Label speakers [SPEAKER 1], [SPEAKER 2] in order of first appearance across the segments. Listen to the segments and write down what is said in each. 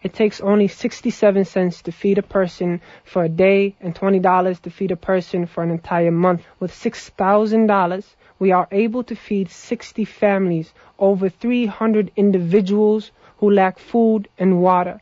[SPEAKER 1] It takes only 67 cents to feed a person for a day and $20 to feed a person for an entire month. With $6,000, we are able to feed 60 families, over 300 individuals who lack food and water.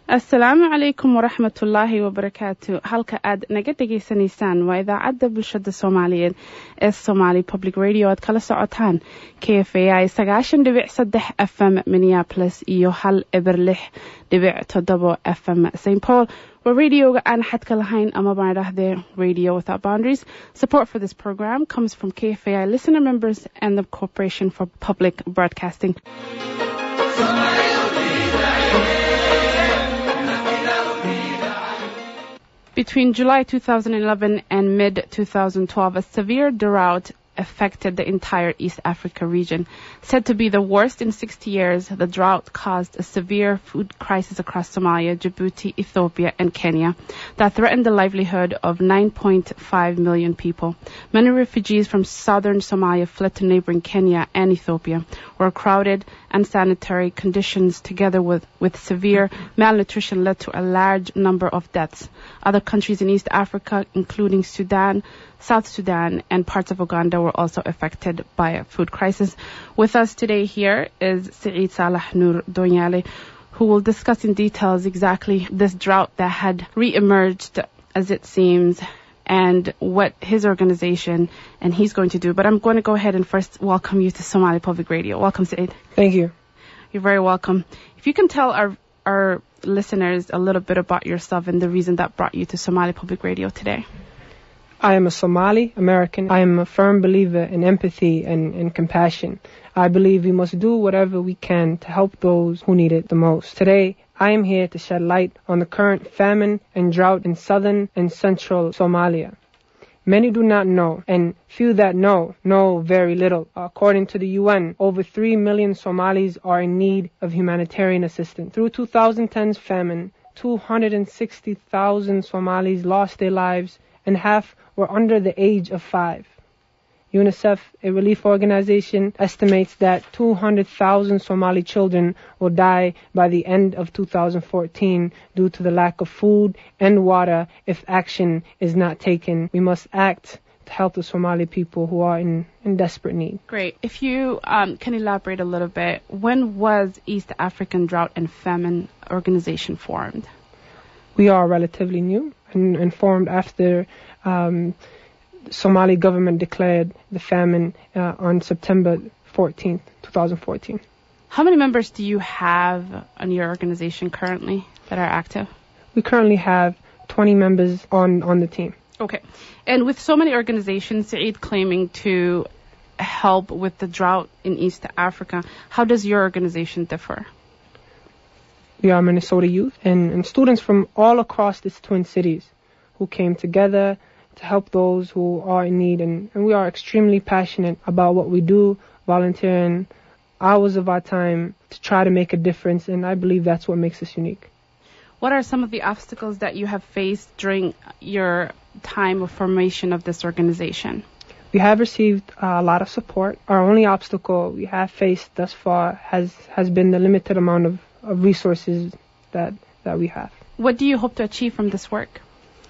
[SPEAKER 2] Assalamu alaikum wa rahmatullahi wa barakatuh. Halka aad naga dhageysanaysaan waa idaacadda bulshada Soomaaliyeed ee Somali Public Radio aad kala socotaan KFAI 90.3 FM Minneapolis iyo 106.7 FM St. Paul. Waa radioga aan xadka lahayn ama baan idhaahdee Radio Without Boundaries. Support for this program comes from KFAI listener members and the Corporation for Public Broadcasting. Between July 2011 and mid-2012, a severe drought affected the entire East Africa region. Said to be the worst in 60 years, the drought caused a severe food crisis across Somalia, Djibouti, Ethiopia, and Kenya that threatened the livelihood of 9.5 million people. Many refugees from southern Somalia fled to neighboring Kenya and Ethiopia, where crowded, unsanitary conditions together with severe malnutrition led to a large number of deaths. Other countries in East Africa, including Sudan, South Sudan, and parts of Uganda were also affected by a food crisis. With us today here is Said Nur Salah Donyale, who will discuss in details exactly this drought that had re-emerged, as it seems, and what his organization and he's going to do. But I'm going to go ahead and first welcome you to Somali Public Radio. Welcome, Said.
[SPEAKER 1] Thank you.
[SPEAKER 2] You're very welcome. If you can tell our listeners a little bit about yourself and the reason that brought you to Somali Public Radio today.
[SPEAKER 1] I am a Somali American. I am a firm believer in empathy and compassion. I believe we must do whatever we can to help those who need it the most. Today, I am here to shed light on the current famine and drought in southern and central Somalia. Many do not know, and few that know very little. According to the UN, over 3 million Somalis are in need of humanitarian assistance. Through 2010's famine, 260,000 Somalis lost their lives, and half were under the age of 5. UNICEF, a relief organization, estimates that 200,000 Somali children will die by the end of 2014 due to the lack of food and water if action is not taken. We must act to help the Somali people who are in desperate need.
[SPEAKER 2] Great. If you can elaborate a little bit, when was East African Drought and Famine Organization formed?
[SPEAKER 1] We are relatively new and formed after Somali government declared the famine on September 14th, 2014.
[SPEAKER 2] How many members do you have on your organization currently that are active?
[SPEAKER 1] We currently have 20 members on the team.
[SPEAKER 2] Okay. And with so many organizations, Said, claiming to help with the drought in East Africa, how does your organization differ?
[SPEAKER 1] We are Minnesota youth and students from all across these twin cities who came together to help those who are in need. And we are extremely passionate about what we do, volunteering hours of our time to try to make a difference. And I believe that's what makes us unique.
[SPEAKER 2] What are some of the obstacles that you have faced during your time of formation of this organization?
[SPEAKER 1] We have received a lot of support. Our only obstacle we have faced thus far has been the limited amount of resources that we have.
[SPEAKER 2] What do you hope to achieve from this work?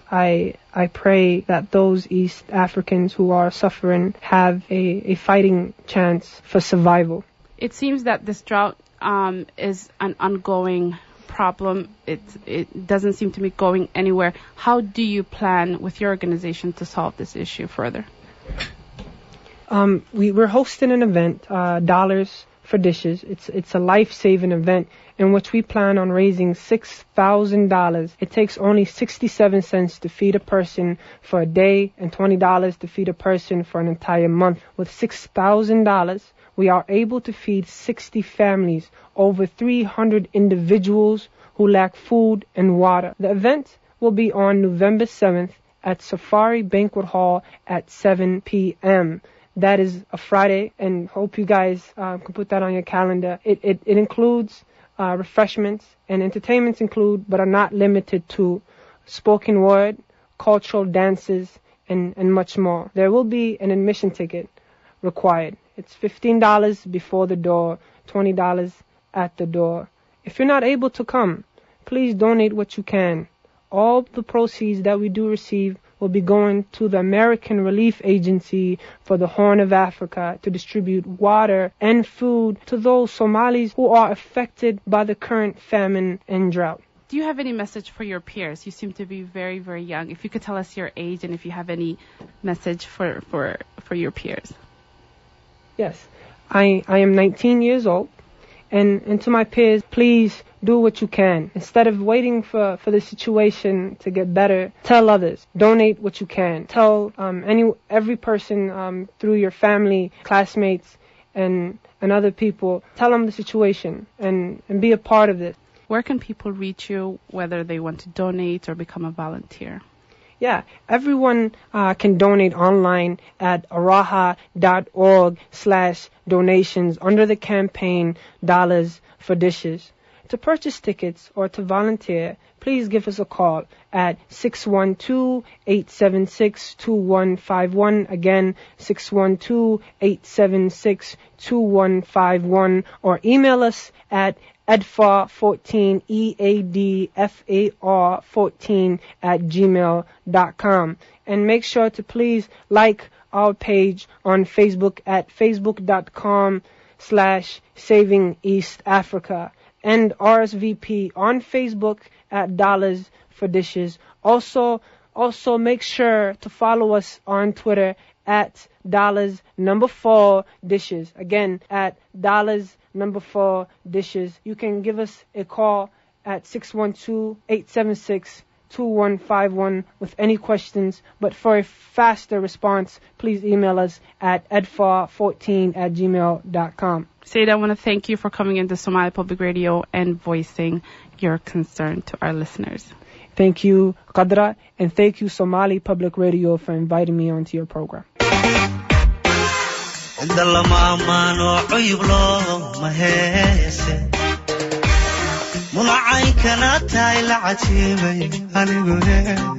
[SPEAKER 1] I pray that those East Africans who are suffering have a fighting chance for survival.
[SPEAKER 2] It seems that this drought is an ongoing problem. It doesn't seem to be going anywhere. How do you plan with your organization to solve this issue further?
[SPEAKER 1] We're hosting an event, Dollars for Dishes. It's a life-saving event in which we plan on raising $6,000. It takes only 67 cents to feed a person for a day and $20 to feed a person for an entire month. With $6,000, we are able to feed 60 families, over 300 individuals who lack food and water. The event will be on November 7th at Safari Banquet Hall at 7 p.m. That is a Friday, and hope you guys can put that on your calendar. It includes refreshments, and entertainments include, but are not limited to, spoken word, cultural dances, and much more. There will be an admission ticket required. It's $15 before the door, $20 at the door. If you're not able to come, please donate what you can. All the proceeds that we do receive will be going to the American Relief Agency for the Horn of Africa to distribute water and food to those Somalis who are affected by the current famine and drought.
[SPEAKER 2] Do you have any message for your peers? You seem to be very, very young. If you could tell us your age and if you have any message for your peers.
[SPEAKER 1] Yes, I am 19 years old, and to my peers, please do what you can. Instead of waiting for the situation to get better, tell others. Donate what you can. Tell every person through your family, classmates, and other people. Tell them the situation and be a part of this.
[SPEAKER 2] Where can people reach you, whether they want to donate or become a volunteer?
[SPEAKER 1] Yeah, everyone can donate online at araha.org/donations under the campaign Dollars for Dishes. To purchase tickets or to volunteer, please give us a call at 612-876-2151. Again, 612-876-2151, or email us at EADFAR14, EADFAR14 @gmail.com. And make sure to please like our page on Facebook at facebook.com/Saving East Africa, and RSVP on Facebook at Dollars for Dishes. Also make sure to follow us on Twitter at $4dishes. Again, at $4dishes. You can give us a call at 612-876-2151 with any questions. But for a faster response, please email us at edfar14 @gmail.com.
[SPEAKER 2] Said, I want to thank you for coming into Somali Public Radio and voicing your concern to our listeners.
[SPEAKER 1] Thank you, Qadra, and thank you, Somali Public Radio, for inviting me onto your program.
[SPEAKER 3] منعين كانت هاي العتيبة أنا